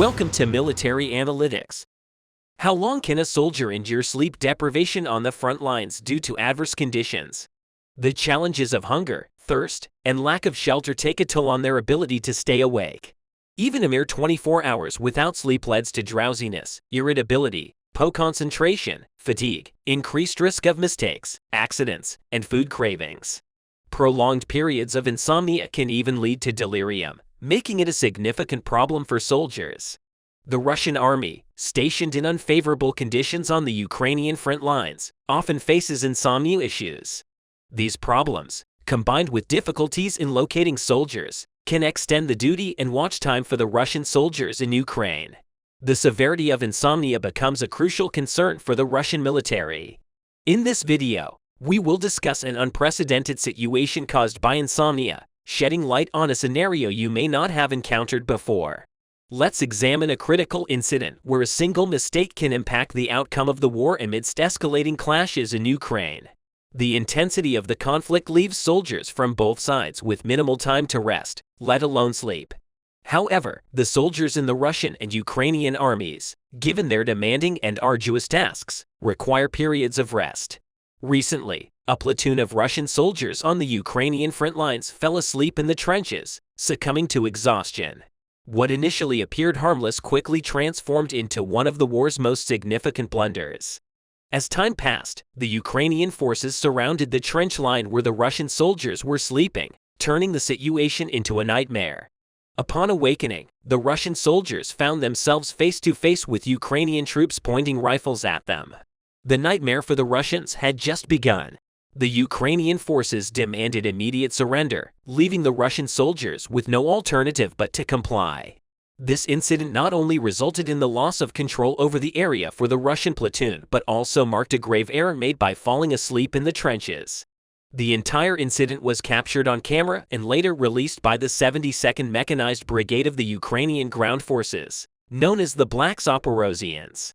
Welcome to Military Analytics. How long can a soldier endure sleep deprivation on the front lines due to adverse conditions? The challenges of hunger, thirst, and lack of shelter take a toll on their ability to stay awake. Even a mere 24 hours without sleep leads to drowsiness, irritability, poor concentration, fatigue, increased risk of mistakes, accidents, and food cravings. Prolonged periods of insomnia can even lead to delirium, making it a significant problem for soldiers. The Russian army, stationed in unfavorable conditions on the Ukrainian front lines, often faces insomnia issues. These problems, combined with difficulties in locating soldiers, can extend the duty and watch time for the Russian soldiers in Ukraine. The severity of insomnia becomes a crucial concern for the Russian military. In this video, we will discuss an unprecedented situation caused by insomnia, shedding light on a scenario you may not have encountered before. Let's examine a critical incident where a single mistake can impact the outcome of the war amidst escalating clashes in Ukraine. The intensity of the conflict leaves soldiers from both sides with minimal time to rest, let alone sleep. However, the soldiers in the Russian and Ukrainian armies, given their demanding and arduous tasks, require periods of rest. Recently, a platoon of Russian soldiers on the Ukrainian front lines fell asleep in the trenches, succumbing to exhaustion. What initially appeared harmless quickly transformed into one of the war's most significant blunders. As time passed, the Ukrainian forces surrounded the trench line where the Russian soldiers were sleeping, turning the situation into a nightmare. Upon awakening, the Russian soldiers found themselves face to face with Ukrainian troops pointing rifles at them. The nightmare for the Russians had just begun. The Ukrainian forces demanded immediate surrender, leaving the Russian soldiers with no alternative but to comply. This incident not only resulted in the loss of control over the area for the Russian platoon but also marked a grave error made by falling asleep in the trenches. The entire incident was captured on camera and later released by the 72nd Mechanized Brigade of the Ukrainian Ground Forces, known as the Black Zaporozhians.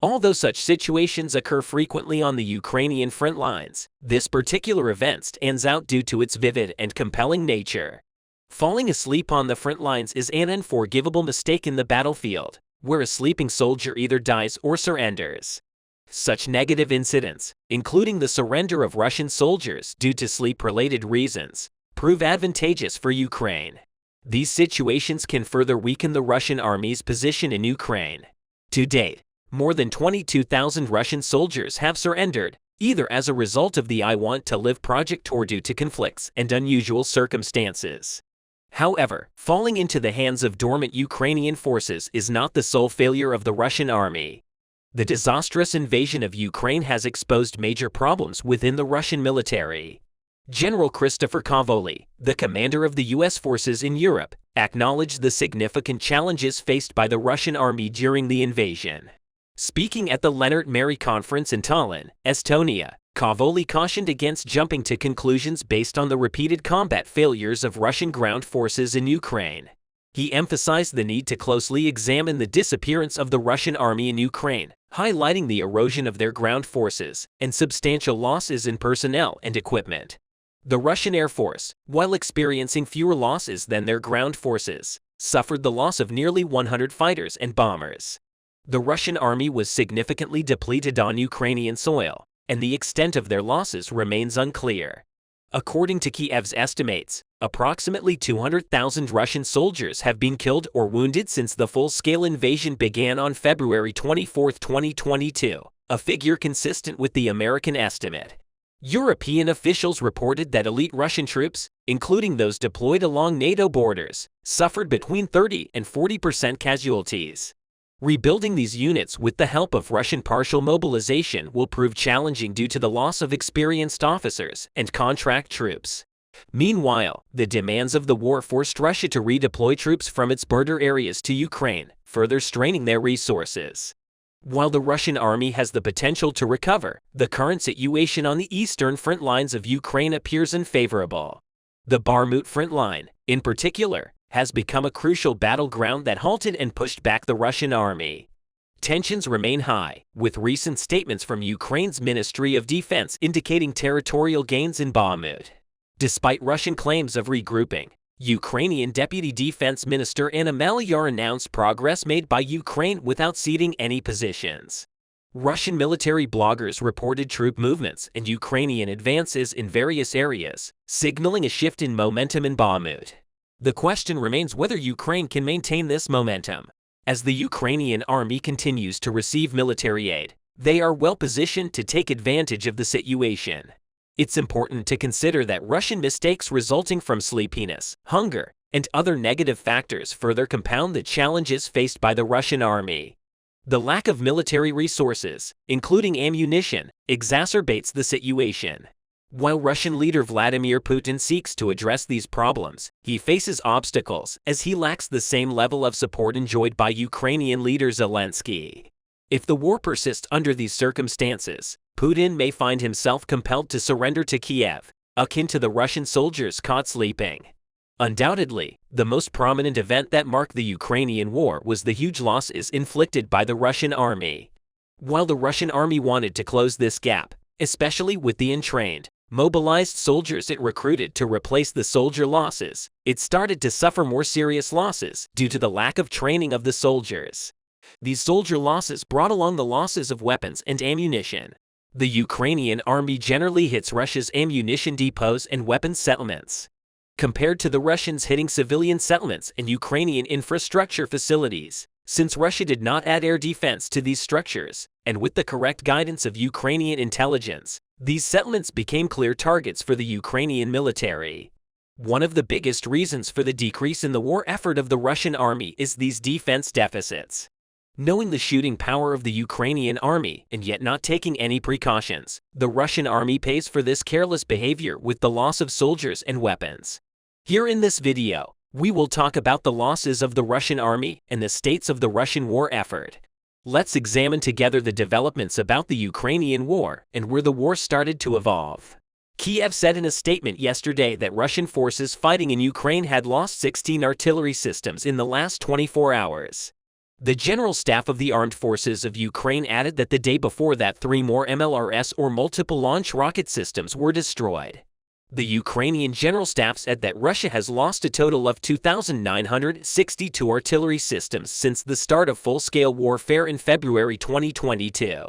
Although such situations occur frequently on the Ukrainian front lines, this particular event stands out due to its vivid and compelling nature. Falling asleep on the front lines is an unforgivable mistake in the battlefield, where a sleeping soldier either dies or surrenders. Such negative incidents, including the surrender of Russian soldiers due to sleep-related reasons, prove advantageous for Ukraine. These situations can further weaken the Russian army's position in Ukraine. To date, more than 22,000 Russian soldiers have surrendered, either as a result of the I Want to Live project or due to conflicts and unusual circumstances. However, falling into the hands of dormant Ukrainian forces is not the sole failure of the Russian army. The disastrous invasion of Ukraine has exposed major problems within the Russian military. General Christopher Cavoli, the commander of the U.S. forces in Europe, acknowledged the significant challenges faced by the Russian army during the invasion. Speaking at the Lennart Meri conference in Tallinn, Estonia, Cavoli cautioned against jumping to conclusions based on the repeated combat failures of Russian ground forces in Ukraine. He emphasized the need to closely examine the disappearance of the Russian army in Ukraine, highlighting the erosion of their ground forces and substantial losses in personnel and equipment. The Russian Air Force, while experiencing fewer losses than their ground forces, suffered the loss of nearly 100 fighters and bombers. The Russian army was significantly depleted on Ukrainian soil, and the extent of their losses remains unclear. According to Kiev's estimates, approximately 200,000 Russian soldiers have been killed or wounded since the full-scale invasion began on February 24, 2022, a figure consistent with the American estimate. European officials reported that elite Russian troops, including those deployed along NATO borders, suffered between 30% and 40% casualties. Rebuilding these units with the help of Russian partial mobilization will prove challenging due to the loss of experienced officers and contract troops. Meanwhile, the demands of the war forced Russia to redeploy troops from its border areas to Ukraine, further straining their resources. While the Russian army has the potential to recover, the current situation on the eastern front lines of Ukraine appears unfavorable. The Barmut front line, in particular, has become a crucial battleground that halted and pushed back the Russian army. Tensions remain high, with recent statements from Ukraine's Ministry of Defense indicating territorial gains in Barmut. Despite Russian claims of regrouping, Ukrainian Deputy Defense Minister Anna Malyar announced progress made by Ukraine without ceding any positions. Russian military bloggers reported troop movements and Ukrainian advances in various areas, signaling a shift in momentum in Barmut. The question remains whether Ukraine can maintain this momentum. As the Ukrainian army continues to receive military aid, they are well positioned to take advantage of the situation. It's important to consider that Russian mistakes resulting from sleepiness, hunger, and other negative factors further compound the challenges faced by the Russian army. The lack of military resources, including ammunition, exacerbates the situation. While Russian leader Vladimir Putin seeks to address these problems, he faces obstacles as he lacks the same level of support enjoyed by Ukrainian leader Zelensky. If the war persists under these circumstances, Putin may find himself compelled to surrender to Kiev, akin to the Russian soldiers caught sleeping. Undoubtedly, the most prominent event that marked the Ukrainian war was the huge losses inflicted by the Russian army. While the Russian army wanted to close this gap, especially with the untrained, mobilized soldiers it recruited to replace the soldier losses, it started to suffer more serious losses due to the lack of training of the soldiers. These soldier losses brought along the losses of weapons and ammunition. The Ukrainian army generally hits Russia's ammunition depots and weapons settlements, compared to the Russians hitting civilian settlements and Ukrainian infrastructure facilities. Since Russia did not add air defense to these structures, and with the correct guidance of Ukrainian intelligence, these settlements became clear targets for the Ukrainian military. One of the biggest reasons for the decrease in the war effort of the Russian army is these defense deficits. Knowing the shooting power of the Ukrainian army and yet not taking any precautions, the Russian army pays for this careless behavior with the loss of soldiers and weapons. Here in this video, we will talk about the losses of the Russian army and the states of the Russian war effort. Let's examine together the developments about the Ukrainian war and where the war started to evolve. Kiev said in a statement yesterday that Russian forces fighting in Ukraine had lost 16 artillery systems in the last 24 hours. The General Staff of the Armed Forces of Ukraine added that the day before that 3 more MLRS or multiple launch rocket systems were destroyed. The Ukrainian General Staff said that Russia has lost a total of 2,962 artillery systems since the start of full-scale warfare in February 2022.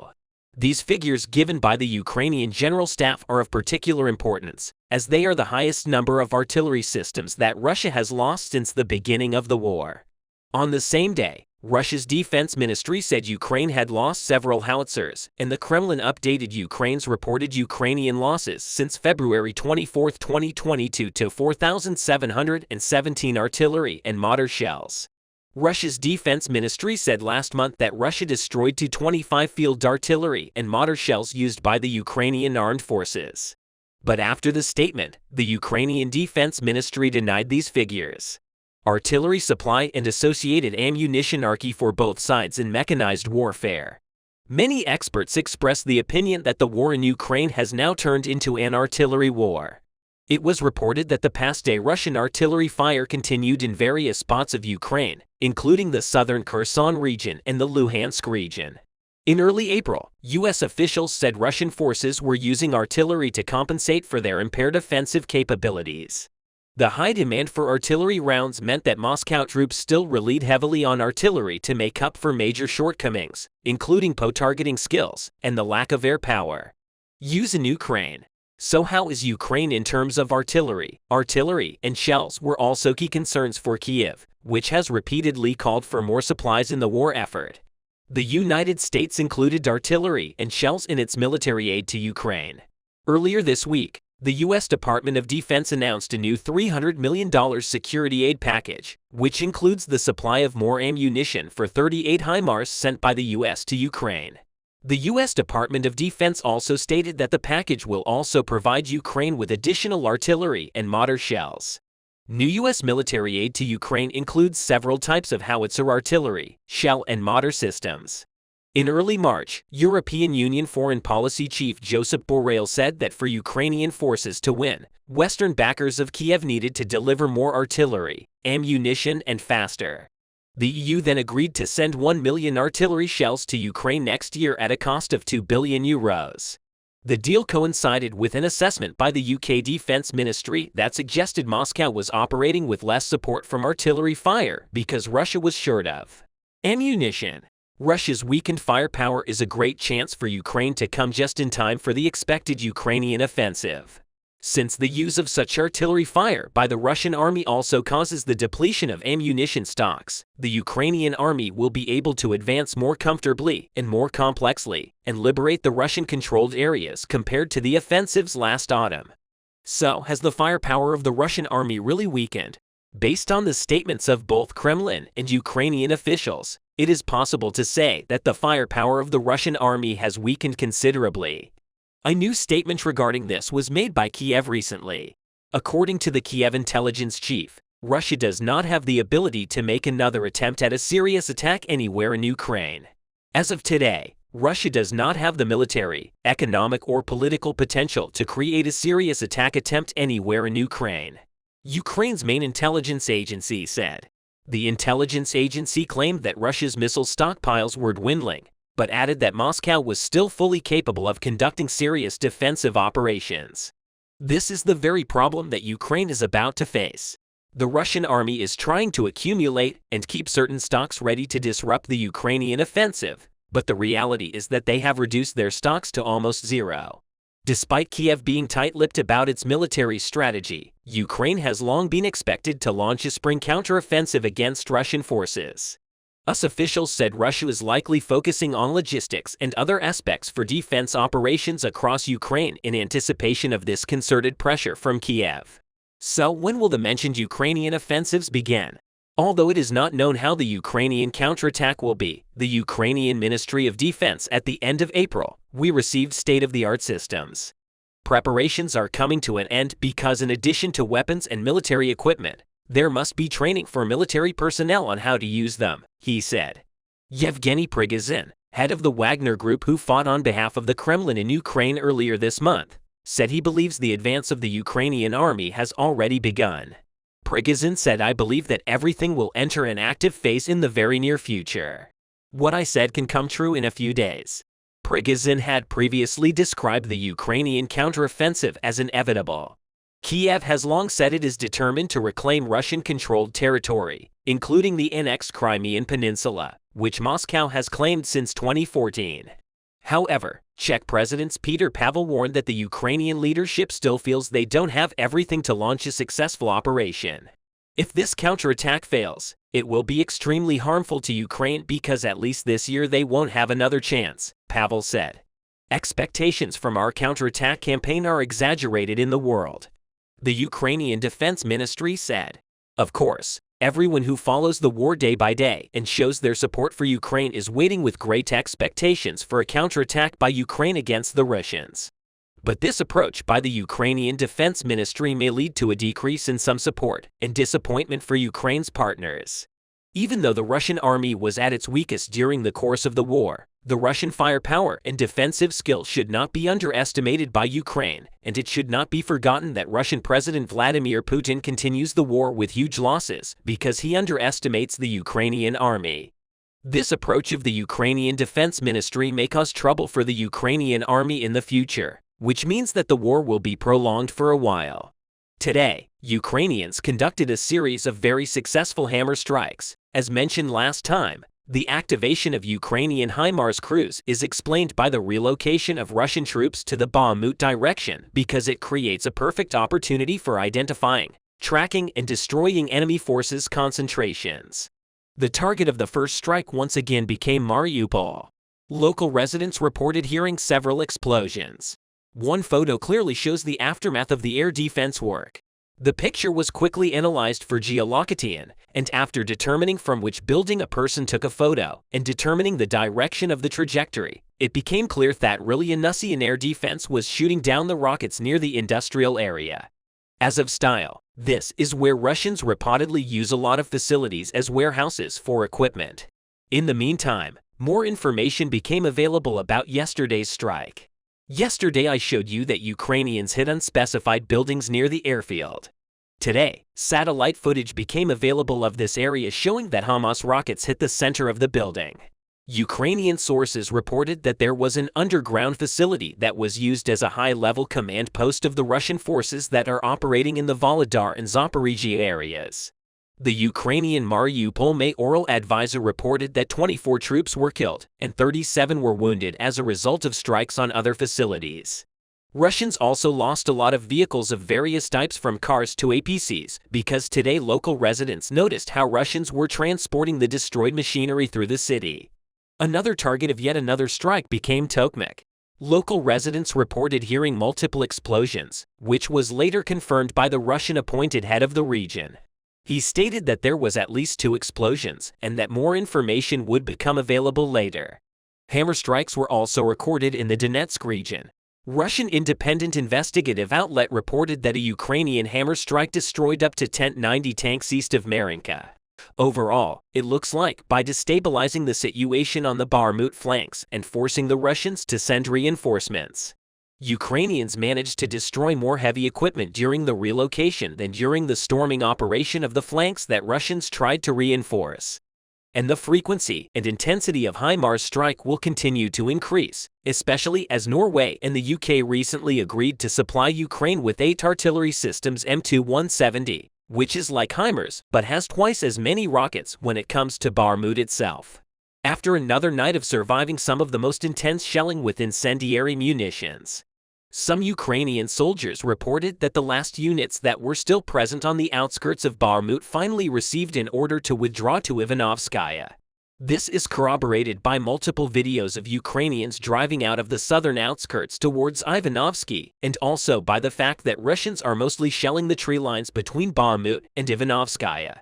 These figures given by the Ukrainian General Staff are of particular importance, as they are the highest number of artillery systems that Russia has lost since the beginning of the war. On the same day, Russia's defense ministry said Ukraine had lost several howitzers, and the Kremlin updated Ukraine's reported Ukrainian losses since February 24, 2022 to 4,717 artillery and mortar shells. Russia's defense ministry said last month that Russia destroyed 225 field artillery and mortar shells used by the Ukrainian armed forces. But after the statement, the Ukrainian defense ministry denied these figures. Artillery supply and associated ammunition are key for both sides in mechanized warfare. Many experts express the opinion that the war in Ukraine has now turned into an artillery war. It was reported that the past day Russian artillery fire continued in various spots of Ukraine, including the southern Kherson region and the Luhansk region. In early April, U.S. officials said Russian forces were using artillery to compensate for their impaired offensive capabilities. The high demand for artillery rounds meant that Moscow troops still relied heavily on artillery to make up for major shortcomings, including targeting skills and the lack of air power used in Ukraine. So how is Ukraine in terms of artillery? Artillery and shells were also key concerns for Kiev, which has repeatedly called for more supplies in the war effort. The United States included artillery and shells in its military aid to Ukraine. Earlier this week, the U.S. Department of Defense announced a new $300 million security aid package, which includes the supply of more ammunition for 38 HIMARS sent by the U.S. to Ukraine. The U.S. Department of Defense also stated that the package will also provide Ukraine with additional artillery and mortar shells. New U.S. military aid to Ukraine includes several types of howitzer artillery, shell and mortar systems. In early March, European Union Foreign Policy Chief Josep Borrell said that for Ukrainian forces to win, Western backers of Kiev needed to deliver more artillery, ammunition, and faster. The EU then agreed to send 1 million artillery shells to Ukraine next year at a cost of €2 billion. The deal coincided with an assessment by the UK Defence Ministry that suggested Moscow was operating with less support from artillery fire because Russia was short of ammunition. Russia's weakened firepower is a great chance for Ukraine to come just in time for the expected Ukrainian offensive. Since the use of such artillery fire by the Russian army also causes the depletion of ammunition stocks, the Ukrainian army will be able to advance more comfortably and more complexly and liberate the Russian-controlled areas compared to the offensives last autumn. So, has the firepower of the Russian army really weakened? Based on the statements of both Kremlin and Ukrainian officials, it is possible to say that the firepower of the Russian army has weakened considerably. A new statement regarding this was made by Kiev recently. According to the Kiev intelligence chief, Russia does not have the ability to make another attempt at a serious attack anywhere in Ukraine. As of today, Russia does not have the military, economic, or political potential to create a serious attack attempt anywhere in Ukraine, Ukraine's main intelligence agency said. The intelligence agency claimed that Russia's missile stockpiles were dwindling, but added that Moscow was still fully capable of conducting serious defensive operations. This is the very problem that Ukraine is about to face. The Russian army is trying to accumulate and keep certain stocks ready to disrupt the Ukrainian offensive, but the reality is that they have reduced their stocks to almost zero. Despite Kiev being tight-lipped about its military strategy, Ukraine has long been expected to launch a spring counteroffensive against Russian forces. US officials said Russia is likely focusing on logistics and other aspects for defense operations across Ukraine in anticipation of this concerted pressure from Kiev. So, when will the mentioned Ukrainian offensives begin? Although it is not known how the Ukrainian counterattack will be, the Ukrainian Ministry of Defense at the end of April, we received state-of-the-art systems. Preparations are coming to an end because in addition to weapons and military equipment, there must be training for military personnel on how to use them, he said. Yevgeny Prigozhin, head of the Wagner Group who fought on behalf of the Kremlin in Ukraine earlier this month, said he believes the advance of the Ukrainian army has already begun. Prigozhin said, "I believe that everything will enter an active phase in the very near future. What I said can come true in a few days." Prigozhin had previously described the Ukrainian counteroffensive as inevitable. Kiev has long said it is determined to reclaim Russian-controlled territory, including the annexed Crimean Peninsula, which Moscow has claimed since 2014. However, Czech President Petr Pavel warned that the Ukrainian leadership still feels they don't have everything to launch a successful operation. If this counterattack fails, it will be extremely harmful to Ukraine because at least this year they won't have another chance, Pavel said. Expectations from our counterattack campaign are exaggerated in the world, the Ukrainian Defense Ministry said. Of course, everyone who follows the war day by day and shows their support for Ukraine is waiting with great expectations for a counterattack by Ukraine against the Russians. But this approach by the Ukrainian Defense Ministry may lead to a decrease in some support and disappointment for Ukraine's partners. Even though the Russian army was at its weakest during the course of the war, the Russian firepower and defensive skill should not be underestimated by Ukraine, and it should not be forgotten that Russian President Vladimir Putin continues the war with huge losses because he underestimates the Ukrainian army. This approach of the Ukrainian Defense Ministry may cause trouble for the Ukrainian army in the future, which means that the war will be prolonged for a while. Today, Ukrainians conducted a series of very successful hammer strikes. As mentioned last time, the activation of Ukrainian HIMARS crews is explained by the relocation of Russian troops to the Barmut direction because it creates a perfect opportunity for identifying, tracking, and destroying enemy forces' concentrations. The target of the first strike once again became Mariupol. Local residents reported hearing several explosions. One photo clearly shows the aftermath of the air defense work. The picture was quickly analyzed for geolocation, and after determining from which building a person took a photo and determining the direction of the trajectory, it became clear that Russian air defense was shooting down the rockets near the industrial area. As of style, this is where Russians reportedly use a lot of facilities as warehouses for equipment. In the meantime, more information became available about yesterday's strike. Yesterday I showed you that Ukrainians hit unspecified buildings near the airfield. Today, satellite footage became available of this area showing that HIMARS rockets hit the center of the building. Ukrainian sources reported that there was an underground facility that was used as a high-level command post of the Russian forces that are operating in the Volodar and Zaporizhia areas. The Ukrainian Mariupol mayoral advisor reported that 24 troops were killed and 37 were wounded as a result of strikes on other facilities. Russians also lost a lot of vehicles of various types from cars to APCs because today local residents noticed how Russians were transporting the destroyed machinery through the city. Another target of yet another strike became Tokmak. Local residents reported hearing multiple explosions, which was later confirmed by the Russian-appointed head of the region. He stated that there was at least 2 explosions and that more information would become available later. Hammer strikes were also recorded in the Donetsk region. Russian independent investigative outlet reported that a Ukrainian hammer strike destroyed up to 90 tanks east of Mariupol. Overall, it looks like by destabilizing the situation on the Barmut flanks and forcing the Russians to send reinforcements, Ukrainians managed to destroy more heavy equipment during the relocation than during the storming operation of the flanks that Russians tried to reinforce. And the frequency and intensity of HIMARS strike will continue to increase, especially as Norway and the UK recently agreed to supply Ukraine with 8 artillery systems M2170, which is like HIMARS but has twice as many rockets when it comes to Barmut itself. After another night of surviving some of the most intense shelling with incendiary munitions, some Ukrainian soldiers reported that the last units that were still present on the outskirts of Barmut finally received an order to withdraw to Ivanovskaya. This is corroborated by multiple videos of Ukrainians driving out of the southern outskirts towards Ivanovsky, and also by the fact that Russians are mostly shelling the tree lines between Barmut and Ivanovskaya.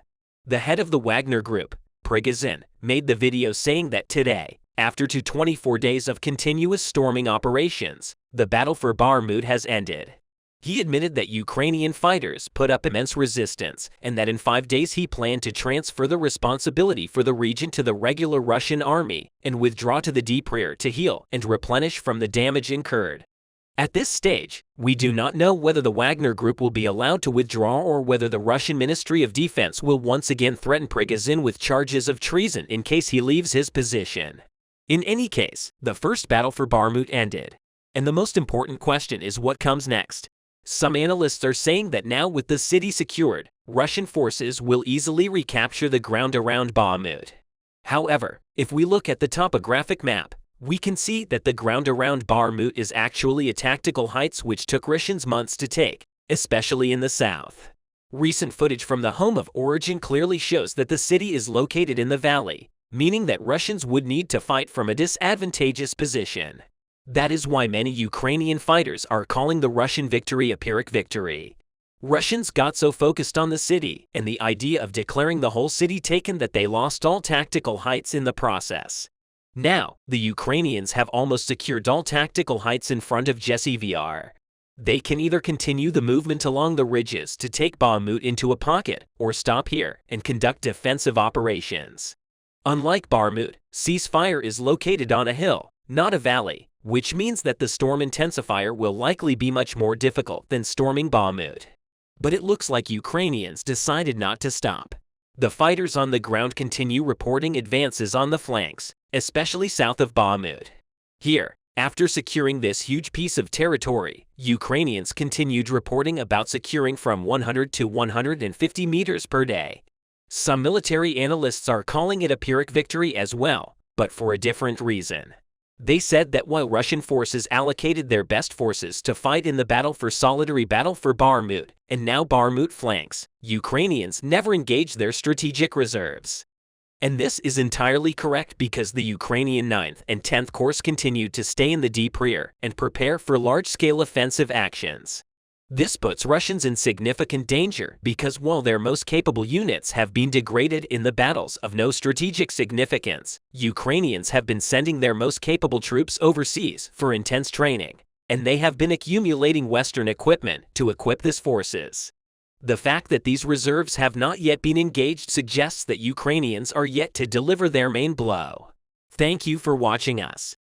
The head of the Wagner group, Prigozhin, made the video saying that today, after 24 days of continuous storming operations, the battle for Barmut has ended. He admitted that Ukrainian fighters put up immense resistance and that in 5 days he planned to transfer the responsibility for the region to the regular Russian army and withdraw to the Dnieper to heal and replenish from the damage incurred. At this stage, we do not know whether the Wagner group will be allowed to withdraw or whether the Russian Ministry of Defense will once again threaten Prigozhin with charges of treason in case he leaves his position. In any case, the first battle for Barmut ended. And the most important question is what comes next. Some analysts are saying that now with the city secured, Russian forces will easily recapture the ground around Barmut. However, if we look at the topographic map, we can see that the ground around Barmut is actually a tactical heights which took Russians months to take, especially in the south. Recent footage from the home of origin clearly shows that the city is located in the valley, meaning that Russians would need to fight from a disadvantageous position. That is why many Ukrainian fighters are calling the Russian victory a Pyrrhic victory. Russians got so focused on the city and the idea of declaring the whole city taken that they lost all tactical heights in the process. Now, the Ukrainians have almost secured all tactical heights in front of Jessivr. They can either continue the movement along the ridges to take Barmut into a pocket or stop here and conduct defensive operations. Unlike Barmut, ceasefire is located on a hill, not a valley, which means that the storm intensifier will likely be much more difficult than storming Barmut. But it looks like Ukrainians decided not to stop. The fighters on the ground continue reporting advances on the flanks, especially south of Barmut. Here, after securing this huge piece of territory, Ukrainians continued reporting about securing from 100 to 150 meters per day. Some military analysts are calling it a Pyrrhic victory as well, but for a different reason. They said that while Russian forces allocated their best forces to fight in the solitary battle for Barmut, and now Barmut flanks, Ukrainians never engaged their strategic reserves. And this is entirely correct because the Ukrainian 9th and 10th Corps continued to stay in the Dnieper and prepare for large-scale offensive actions. This puts Russians in significant danger because while their most capable units have been degraded in the battles of no strategic significance, Ukrainians have been sending their most capable troops overseas for intense training, and they have been accumulating Western equipment to equip these forces. The fact that these reserves have not yet been engaged suggests that Ukrainians are yet to deliver their main blow. Thank you for watching us.